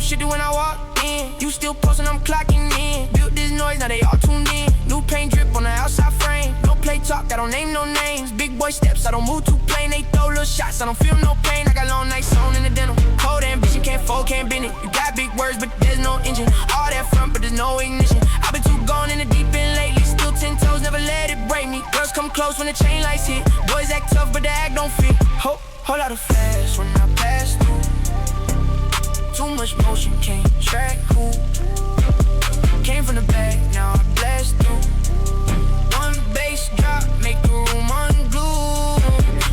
shifted when I walked in. You still posting, I'm clocking in. Built this noise, now they all tuned in. New paint drip on the outside frame. Don't play talk, I don't name no names. Big boy steps, I don't move too plain. They throw little shots, I don't feel no pain. I got long nights on in the denim. Cold ambition, can't fold, can't bend it. You got big words, but there's no engine. All that front, but there's no ignition. I've been too gone in the deep end lately. Still 10 toes, never let it break me. Girls come close when the chain lights hit. Boys act tough, but the act don't fit. Whole lot of flash when I pass through. Too much motion, can't track who. Came from the back, now I blast through. One bass drop, make the room unglued.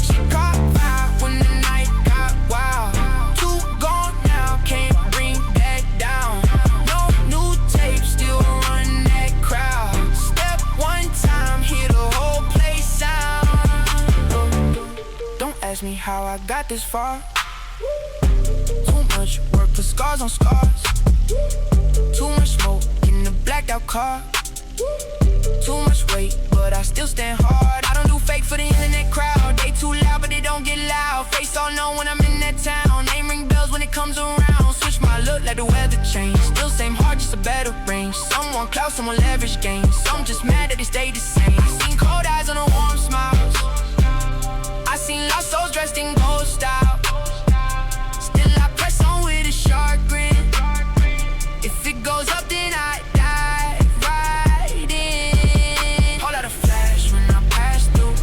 She caught fire when the night got wild. Two gone now, can't bring that down. No new tape, still run that crowd. Step one time, hear the whole place sound. Don't ask me how I got this far. Too much work, put scars on scars. Too much smoke in the blacked out car. Too much weight, but I still stand hard. I don't do fake for the internet crowd. They too loud, but they don't get loud. Face all known when I'm in that town. Name ring bells when it comes around. Switch my look like the weather changed. Still same heart, just a better range. Someone clout, someone leverage gains. Some just mad that they stay the same. I seen cold eyes on the warm smiles. I seen lost souls dressed in gold style. Still I press on with a sharp grin. If it goes up, then I dive right in. Whole lot of flash when I pass through.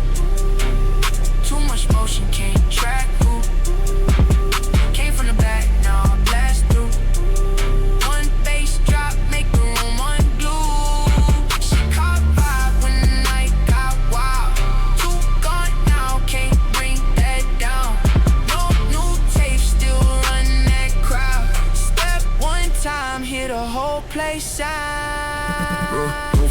Too much motion, can't track who. Came from the back, now I blast through. One bass drop, make the room unglued. She caught vibe when the night got wild. Two gone now, can't bring that down. No new tape, still run that crowd. Step one time, hear the whole place sound.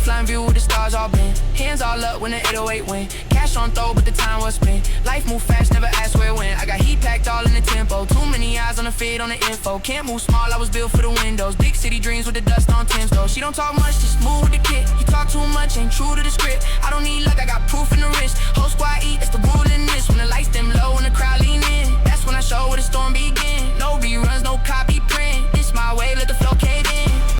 Flying view with the stars all bent. Hands all up when the 808 went. Cash on throw, but the time was spent. Life move fast, never ask where it went. I got heat packed all in the tempo. Too many eyes on the feed, on the info. Can't move small, I was built for the windows. Big city dreams with the dust on Tim's though. She don't talk much, just move with the kid. You talk too much, ain't true to the script. I don't need luck, I got proof in the wrist. Whole squad eat, that's the rule in this. When the lights dim low and the crowd lean in, that's when I show where the storm begin. No reruns, no copy print.